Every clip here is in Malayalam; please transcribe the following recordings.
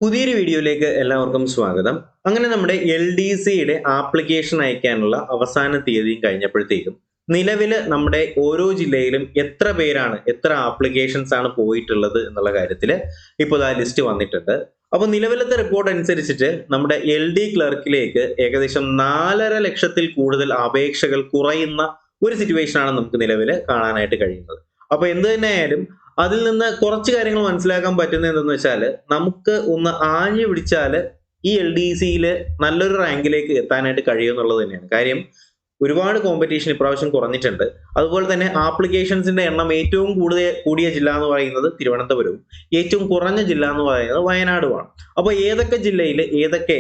പുതിയൊരു വീഡിയോയിലേക്ക് എല്ലാവർക്കും സ്വാഗതം. അങ്ങനെ നമ്മുടെ LDCയുടെ ആപ്ലിക്കേഷൻ അയക്കാനുള്ള അവസാന തീയതിയും കഴിഞ്ഞപ്പോഴത്തേക്കും നിലവിൽ നമ്മുടെ ഓരോ ജില്ലയിലും എത്ര ആപ്ലിക്കേഷൻസ് ആണ് പോയിട്ടുള്ളത് എന്നുള്ള കാര്യത്തിൽ ഇപ്പോൾ ആ ലിസ്റ്റ് വന്നിട്ടുണ്ട്. അപ്പോൾ നിലവിലത്തെ റിപ്പോർട്ട് അനുസരിച്ചിട്ട് നമ്മുടെ LD ക്ലർക്കിലേക്ക് ഏകദേശം 4.5 ലക്ഷത്തിൽ കൂടുതൽ അപേക്ഷകൾ കുറയുന്ന ഒരു സിറ്റുവേഷൻ ആണ് നമുക്ക് നിലവിൽ കാണാനായിട്ട് കഴിയുന്നത്. അപ്പോൾ എന്ത് തന്നെയായാലും അതിൽ നിന്ന് കുറച്ച് കാര്യങ്ങൾ മനസ്സിലാക്കാൻ പറ്റുന്നത് എന്തെന്ന് വെച്ചാൽ നമുക്ക് ഒന്ന് ആഞ്ഞു പിടിച്ചാൽ ഈ LDCയിൽ നല്ലൊരു റാങ്കിലേക്ക് എത്താനായിട്ട് കഴിയും എന്നുള്ളത് തന്നെയാണ്. കാര്യം ഒരുപാട് കോമ്പറ്റീഷൻ ഇപ്രാവശ്യം കുറഞ്ഞിട്ടുണ്ട്. അതുപോലെ തന്നെ ആപ്ലിക്കേഷൻസിന്റെ എണ്ണം ഏറ്റവും കൂടിയ ജില്ല എന്ന് പറയുന്നത് തിരുവനന്തപുരവും ഏറ്റവും കുറഞ്ഞ ജില്ല എന്ന് പറയുന്നത് വയനാടുമാണ്. അപ്പോൾ ഏതൊക്കെ ജില്ലയിൽ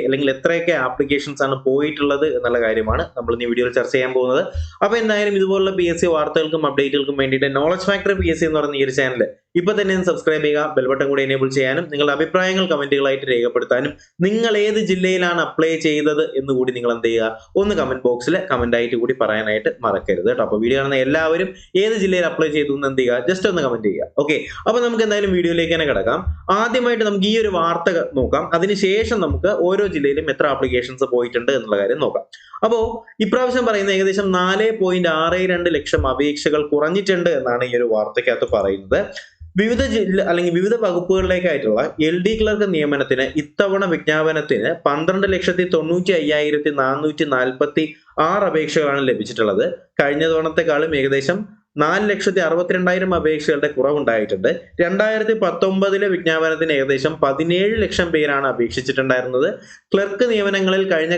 അല്ലെങ്കിൽ എത്രയൊക്കെ ആപ്ലിക്കേഷൻസ് ആണ് പോയിട്ടുള്ളത് എന്നുള്ള കാര്യമാണ് നമ്മൾ ഈ വീഡിയോയിൽ ചർച്ച ചെയ്യാൻ പോകുന്നത്. അപ്പോൾ എന്തായാലും ഇതുപോലുള്ള PSC വാർത്തകൾക്കും അപ്ഡേറ്റുകൾക്കും വേണ്ടിയിട്ട് നോളജ് ഫാക്ടറി PSC എന്ന് പറയുന്ന ഈ ഒരു ചാനൽ ഇപ്പൊ തന്നെ സബ്സ്ക്രൈബ് ചെയ്യുക, ബെൽബട്ടൺ കൂടി എനേബിൾ ചെയ്യാനും നിങ്ങളുടെ അഭിപ്രായങ്ങൾ കമന്റുകളായിട്ട് രേഖപ്പെടുത്താനും നിങ്ങൾ ഏത് ജില്ലയിലാണ് അപ്ലൈ ചെയ്തത് എന്ന് കൂടി നിങ്ങൾ എന്ത് ചെയ്യുക, ഒന്ന് കമന്റ് ബോക്സിൽ കമന്റ് ആയിട്ട് കൂടി പറയാനായിട്ട് മറക്കരുത് കേട്ടോ. അപ്പോൾ വീഡിയോ കാണുന്ന എല്ലാവരും ഏത് ജില്ലയിൽ അപ്ലൈ ചെയ്തു എന്ന് എന്ത് ചെയ്യുക, ജസ്റ്റ് ഒന്ന് കമന്റ് ചെയ്യുക. ഓക്കെ, അപ്പോൾ നമുക്ക് എന്തായാലും വീഡിയോയിലേക്ക് തന്നെ കിടക്കാം. ആദ്യമായിട്ട് നമുക്ക് ഈ ഒരു വാർത്ത നോക്കാം, അതിനുശേഷം നമുക്ക് ഓരോ ജില്ലയിലും എത്ര ആപ്ലിക്കേഷൻസ് പോയിട്ടുണ്ട് എന്നുള്ള കാര്യം നോക്കാം. അപ്പോൾ ഇപ്രാവശ്യം പറയുന്ന ഏകദേശം 4.62 ലക്ഷം അപേക്ഷകൾ കുറഞ്ഞിട്ടുണ്ട് എന്നാണ് ഈ ഒരു വാർത്തയ്ക്കകത്ത് പറയുന്നത്. വിവിധ ജില്ല അല്ലെങ്കിൽ വിവിധ വകുപ്പുകളിലേക്കായിട്ടുള്ള LD ക്ലർക്ക് നിയമനത്തിന് ഇത്തവണ വിജ്ഞാപനത്തിന് 12,95,446 അപേക്ഷകളാണ് ലഭിച്ചിട്ടുള്ളത്. കഴിഞ്ഞ തവണത്തെക്കാളും ഏകദേശം 4,62,000 അപേക്ഷകളുടെ കുറവുണ്ടായിട്ടുണ്ട്. 2019 വിജ്ഞാപനത്തിന് ഏകദേശം 17 ലക്ഷം പേരാണ് അപേക്ഷിച്ചിട്ടുണ്ടായിരുന്നത്. ക്ലർക്ക് നിയമനങ്ങളിൽ കഴിഞ്ഞ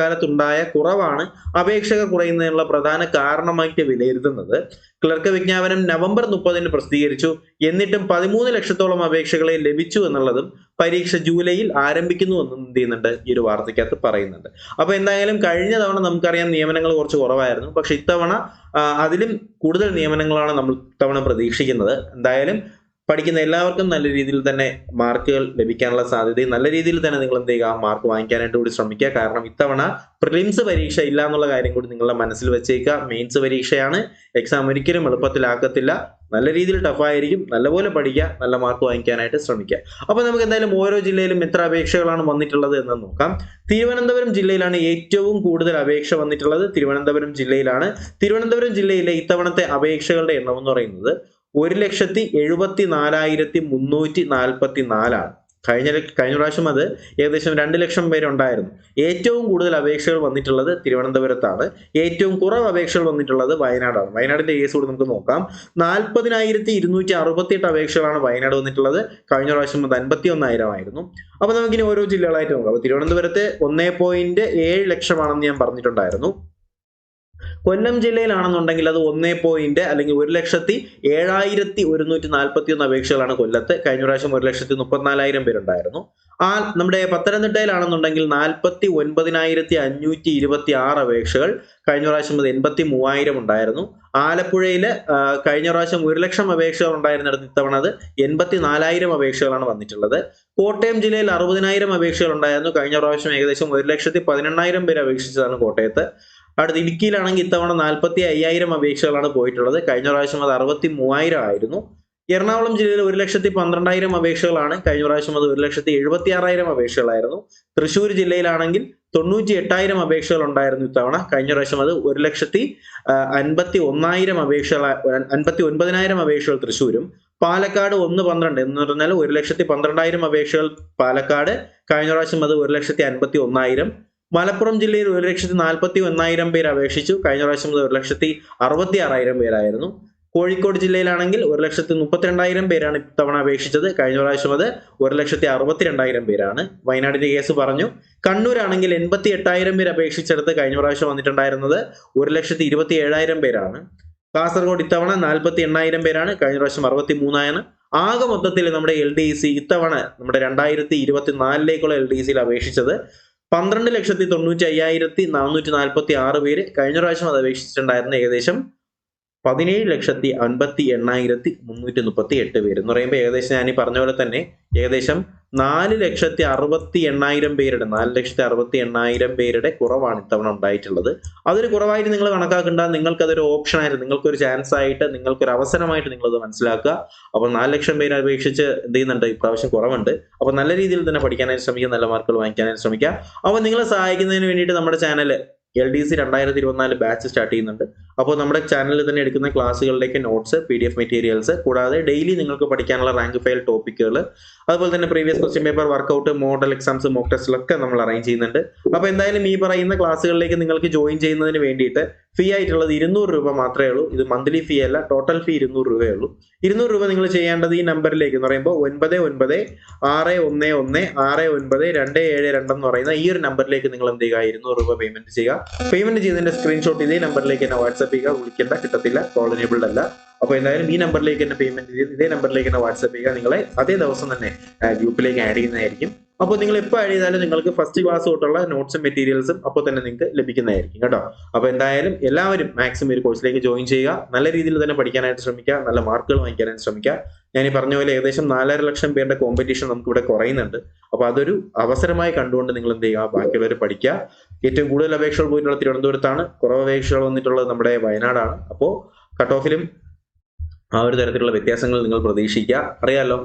കാലത്തുണ്ടായ കുറവാണ് അപേക്ഷകൾ കുറയുന്നതിനുള്ള പ്രധാന കാരണമായിട്ട് വിലയിരുത്തുന്നത്. ക്ലർക്ക് വിജ്ഞാപനം നവംബർ 30 പ്രസിദ്ധീകരിച്ചു. എന്നിട്ടും 13 ലക്ഷത്തോളം അപേക്ഷകളെ ലഭിച്ചു എന്നുള്ളതും പരീക്ഷ ജൂലൈയിൽ ആരംഭിക്കുന്നുവെന്നും എന്ത് ചെയ്യുന്നുണ്ട്, ഈ ഒരു വാർത്തയ്ക്കകത്ത് പറയുന്നുണ്ട്. അപ്പൊ എന്തായാലും കഴിഞ്ഞ തവണ നമുക്കറിയാം നിയമനങ്ങൾ കുറച്ച് കുറവായിരുന്നു. പക്ഷെ ഇത്തവണ അതിലും കൂടുതൽ നിയമനങ്ങളാണ് നമ്മൾ ഇത്തവണ പ്രതീക്ഷിക്കുന്നത്. എന്തായാലും പഠിക്കുന്ന എല്ലാവർക്കും നല്ല രീതിയിൽ തന്നെ മാർക്കുകൾ ലഭിക്കാനുള്ള സാധ്യതയും നല്ല രീതിയിൽ തന്നെ നിങ്ങൾ എന്ത് ചെയ്യുക, മാർക്ക് വാങ്ങിക്കാനായിട്ട് കൂടി ശ്രമിക്കുക. കാരണം ഇത്തവണ പ്രിലിംസ് പരീക്ഷ ഇല്ല എന്നുള്ള കാര്യം കൂടി നിങ്ങളുടെ മനസ്സിൽ വെച്ചേക്കുക. മെയിൻസ് പരീക്ഷയാണ്, എക്സാം ഒരിക്കലും എളുപ്പത്തിലാക്കത്തില്ല, നല്ല രീതിയിൽ ടഫായിരിക്കും. നല്ലപോലെ പഠിക്കുക, നല്ല മാർക്ക് വാങ്ങിക്കാനായിട്ട് ശ്രമിക്കുക. അപ്പൊ നമുക്ക് എന്തായാലും ഓരോ ജില്ലയിലും എത്ര അപേക്ഷകളാണ് വന്നിട്ടുള്ളത് എന്ന് നോക്കാം. തിരുവനന്തപുരം ജില്ലയിലാണ് ഏറ്റവും കൂടുതൽ അപേക്ഷ വന്നിട്ടുള്ളത്. തിരുവനന്തപുരം ജില്ലയിലെ ഇത്തവണത്തെ അപേക്ഷകളുടെ എണ്ണം എന്ന് പറയുന്നത് 1,74,344 ആണ്. കഴിഞ്ഞ പ്രാവശ്യം അത് ഏകദേശം 2 ലക്ഷം പേരുണ്ടായിരുന്നു. ഏറ്റവും കൂടുതൽ അപേക്ഷകൾ വന്നിട്ടുള്ളത് തിരുവനന്തപുരത്താണ്. ഏറ്റവും കുറവ് അപേക്ഷകൾ വന്നിട്ടുള്ളത് വയനാടാണ്. വയനാടിന്റെ കേസ് കൂടി നമുക്ക് നോക്കാം. 40,268 അപേക്ഷകളാണ് വയനാട് വന്നിട്ടുള്ളത്. കഴിഞ്ഞ പ്രാവശ്യം അത് 51,000 ആയിരുന്നു. അപ്പൊ നമുക്കിനി ഓരോ ജില്ലകളായിട്ട് നോക്കാം. അപ്പൊ തിരുവനന്തപുരത്ത് 1.7 ലക്ഷമാണെന്ന് ഞാൻ പറഞ്ഞിട്ടുണ്ടായിരുന്നു. കൊല്ലം ജില്ലയിലാണെന്നുണ്ടെങ്കിൽ അത് 1,07,141 അപേക്ഷകളാണ് കൊല്ലത്ത്. കഴിഞ്ഞ പ്രാവശ്യം 1,34,000 പേരുണ്ടായിരുന്നു. നമ്മുടെ പത്തനംതിട്ടയിലാണെന്നുണ്ടെങ്കിൽ 49,526 അപേക്ഷകൾ. കഴിഞ്ഞ പ്രാവശ്യം അത് 83,000 ഉണ്ടായിരുന്നു. ആലപ്പുഴയിൽ കഴിഞ്ഞ പ്രാവശ്യം 1 ലക്ഷം അപേക്ഷകൾ ഉണ്ടായിരുന്നിടത്ത് ഇത്തവണ അത് 84,000 അപേക്ഷകളാണ് വന്നിട്ടുള്ളത്. കോട്ടയം ജില്ലയിൽ 60,000 അപേക്ഷകൾ ഉണ്ടായിരുന്നു. കഴിഞ്ഞ പ്രാവശ്യം ഏകദേശം 1,18,000 പേര് അപേക്ഷിച്ചതാണ് കോട്ടയത്ത്. അടുത്ത ഇടുക്കിയിലാണെങ്കിൽ ഇത്തവണ 45,000 അപേക്ഷകളാണ് പോയിട്ടുള്ളത്. കഴിഞ്ഞ പ്രാവശ്യം അത് 63,000 ആയിരുന്നു. എറണാകുളം ജില്ലയിൽ 1,12,000 അപേക്ഷകളാണ്. കഴിഞ്ഞ പ്രാവശ്യം അത് 1,76,000 അപേക്ഷകളായിരുന്നു. തൃശ്ശൂർ ജില്ലയിലാണെങ്കിൽ 98,000 അപേക്ഷകൾ ഉണ്ടായിരുന്നു ഇത്തവണ. കഴിഞ്ഞ പ്രാവശ്യം അത് 1,51,000 അപേക്ഷകൾ തൃശ്ശൂരും. പാലക്കാട് 1,12 എന്ന് പറഞ്ഞാൽ 1,12,000 അപേക്ഷകൾ പാലക്കാട്. കഴിഞ്ഞ പ്രാവശ്യം അത് 1,51,000. മലപ്പുറം ജില്ലയിൽ 1,41,000 പേര് അപേക്ഷിച്ചു. കഴിഞ്ഞ പ്രാവശ്യം 1,66,000 പേരായിരുന്നു. കോഴിക്കോട് ജില്ലയിലാണെങ്കിൽ 1,32,000 പേരാണ് ഇത്തവണ അപേക്ഷിച്ചത്. കഴിഞ്ഞ പ്രാവശ്യം അത് 1,62,000 പേരാണ്. വയനാടിന്റെ കേസ് പറഞ്ഞു. കണ്ണൂരാണെങ്കിൽ 88,000 പേര് അപേക്ഷിച്ചെടുത്ത് കഴിഞ്ഞ പ്രാവശ്യം വന്നിട്ടുണ്ടായിരുന്നത് 1,27,000 പേരാണ്. കാസർഗോഡ് ഇത്തവണ 48,000 പേരാണ്. കഴിഞ്ഞ പ്രാവശ്യം 63,000. ആകെ മൊത്തത്തിൽ നമ്മുടെ LDC ഇത്തവണ നമ്മുടെ 2024 LDCയിൽ അപേക്ഷിച്ചത് 12,95,446 പേര്. കഴിഞ്ഞ പ്രാവശ്യം അത് അപേക്ഷിച്ചിട്ടുണ്ടായിരുന്ന ഏകദേശം 17,58,338 പേര് എന്ന് പറയുമ്പോൾ ഏകദേശം ഞാൻ ഈ പറഞ്ഞ പോലെ തന്നെ ഏകദേശം 4,60,80,000 പേരുടെ 4,60,80,000 പേരുടെ കുറവാണ് ഇത്തവണ ഉണ്ടായിട്ടുള്ളത്. അതൊരു കുറവായിട്ട് നിങ്ങൾ കണക്കാക്കേണ്ട, നിങ്ങൾക്കതൊരു ഓപ്ഷനായിട്ട്, നിങ്ങൾക്കൊരു ചാൻസ് ആയിട്ട്, നിങ്ങൾക്കൊരു അവസരമായിട്ട് നിങ്ങളത് മനസ്സിലാക്കുക. അപ്പോൾ 4 ലക്ഷം പേരെ അപേക്ഷിച്ച് എന്ത് ചെയ്യുന്നുണ്ട്, ഇപ്രാവശ്യം കുറവുണ്ട്. അപ്പോൾ നല്ല രീതിയിൽ തന്നെ പഠിക്കാനായിട്ട് ശ്രമിക്കുക, നല്ല മാർക്കുകൾ വാങ്ങിക്കാനായിട്ട് ശ്രമിക്കുക. അപ്പോൾ നിങ്ങളെ സഹായിക്കുന്നതിന് വേണ്ടിയിട്ട് നമ്മുടെ ചാനൽ LDC 2024 ബാച്ച് സ്റ്റാർട്ട് ചെയ്യുന്നുണ്ട്. അപ്പോൾ നമ്മുടെ ചാനലിൽ തന്നെ എടുക്കുന്ന ക്ലാസ്സുകളുടെയൊക്കെ നോട്ട്സ്, PDF മെറ്റീരിയൽസ്, കൂടാതെ ഡെയിലി നിങ്ങൾക്ക് പഠിക്കാനുള്ള റാങ്ക് ഫയൽ ടോപ്പിക്കുകൾ, അതുപോലെ തന്നെ previous question paper workout, model exams, mock ടെസ്റ്റിലൊക്കെ നമ്മൾ അറേഞ്ച് ചെയ്യുന്നുണ്ട്. അപ്പോൾ എന്തായാലും ഈ പറയുന്ന ക്ലാസ്സുകളിലേക്ക് നിങ്ങൾക്ക് ജോയിൻ ചെയ്യുന്നതിന് വേണ്ടിയിട്ട് ഫീ ആയിട്ടുള്ളത് 200 രൂപ മാത്രമേ ഉള്ളൂ. ഇത് മന്ത്ലി ഫീ അല്ല, ടോട്ടൽ ഫീ 200 രൂപയേ ഉള്ളൂ. 200 രൂപ നിങ്ങൾ ചെയ്യേണ്ടത് ഈ നമ്പറിലേക്ക് എന്ന് പറയുമ്പോൾ 9961169272 എന്ന് പറയുന്ന ഈ ഒരു നമ്പറിലേക്ക് നിങ്ങൾ എന്ത് ചെയ്യുക, 200 രൂപ പേയ്മെന്റ് ചെയ്യുക. പേയ്മെന്റ് ചെയ്തതിന്റെ സ്ക്രീൻഷോട്ട് ഇതേ നമ്പറിലേക്ക് തന്നെ വാട്സ്ആപ്പ് ചെയ്യുക. വിളിക്കേണ്ട, കിട്ടത്തില്ല, കോൾ എനേബിൾഡ് അല്ല. അപ്പോൾ എന്തായാലും ഈ നമ്പറിലേക്ക് തന്നെ പേയ്മെന്റ് ചെയ്ത് ഇതേ നമ്പറിലേക്ക് തന്നെ വാട്സ്ആപ്പ് ചെയ്യുക. നിങ്ങളെ അതേ ദിവസം തന്നെ ഗ്രൂപ്പിലേക്ക് ആഡ് ചെയ്യുന്നതായിരിക്കും. അപ്പോൾ നിങ്ങൾ എപ്പോൾ ആഡ് ചെയ്താലും നിങ്ങൾക്ക് ഫസ്റ്റ് ക്ലാസ് തൊട്ടുള്ള നോട്ട്സും മെറ്റീരിയൽസും അപ്പോൾ തന്നെ നിങ്ങൾക്ക് ലഭിക്കുന്നതായിരിക്കും കേട്ടോ. അപ്പോൾ എന്തായാലും എല്ലാവരും മാക്സിമം ഒരു കോഴ്സിലേക്ക് ജോയിൻ ചെയ്യുക. നല്ല രീതിയിൽ തന്നെ പഠിക്കാനായിട്ട് ശ്രമിക്കുക, നല്ല മാർക്കുകൾ വാങ്ങിക്കാനായിട്ട് ശ്രമിക്കുക. ഞാൻ ഈ പറഞ്ഞ പോലെ ഏകദേശം 4.5 ലക്ഷം പേരുടെ കോമ്പറ്റീഷൻ നമുക്ക് ഇവിടെ കുറയുന്നുണ്ട്. അപ്പോൾ അതൊരു അവസരമായി കണ്ടുകൊണ്ട് നിങ്ങൾ എന്ത് ചെയ്യുക, ബാക്കിയുള്ളവർ പഠിക്കുക. ഏറ്റവും കൂടുതൽ അപേക്ഷകൾ പോയിട്ടുള്ള തിരുവനന്തപുരത്താണ്, കുറവ് അപേക്ഷകൾ വന്നിട്ടുള്ളത് നമ്മുടെ വയനാടാണ്. അപ്പോൾ കട്ട് ഓഫിലും ആ ഒരു തരത്തിലുള്ള വ്യത്യാസങ്ങൾ നിങ്ങൾ പ്രതീക്ഷിക്കുക, അറിയാമല്ലോ.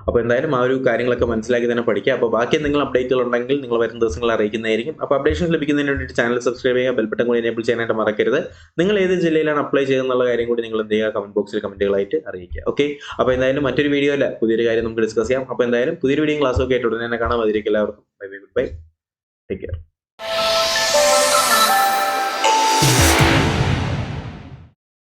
അപ്പോൾ എന്തായാലും ആ ഒരു കാര്യങ്ങളൊക്കെ മനസ്സിലാക്കി തന്നെ പഠിക്കുക. അപ്പോൾ ബാക്കി എന്തെങ്കിലും അപ്ഡേറ്റുകൾ ഉണ്ടെങ്കിൽ നിങ്ങൾ വരുന്ന ദിവസങ്ങളിൽ അറിയിക്കുന്നതായിരിക്കും. അപ്പോൾ അപ്ഡേഷൻസ് ലഭിക്കുന്നതിന് വേണ്ടിയിട്ട് ചാനൽ സബ്സ്ക്രൈബ് ചെയ്യുക, ബെൽ ബട്ടൺ കൂടി എനേബിൾ ചെയ്യാനായിട്ട് മറക്കരുത്. നിങ്ങൾ ഏത് ജില്ലയിലാണ് അപ്ലൈ ചെയ്യുന്നുള്ള കാര്യം കൂടി നിങ്ങൾ എന്ത് ചെയ്യുക, കമന്റ് ബോക്സിൽ കമന്റുകളായിട്ട് അറിയിക്കുക. ഓക്കെ, അപ്പോൾ എന്തായാലും മറ്റൊരു വീഡിയോയില്ല പുതിയൊരു കാര്യം നമുക്ക് ഡിസ്കസ് ചെയ്യാം. അപ്പോൾ എന്തായാലും പുതിയൊരു വീഡിയോ ക്ലാസ്സൊക്കെ ആയിട്ട് ഉടനെ തന്നെ കാണാം. അതിലേക്ക് എല്ലാവർക്കും bye bye, good bye, take care.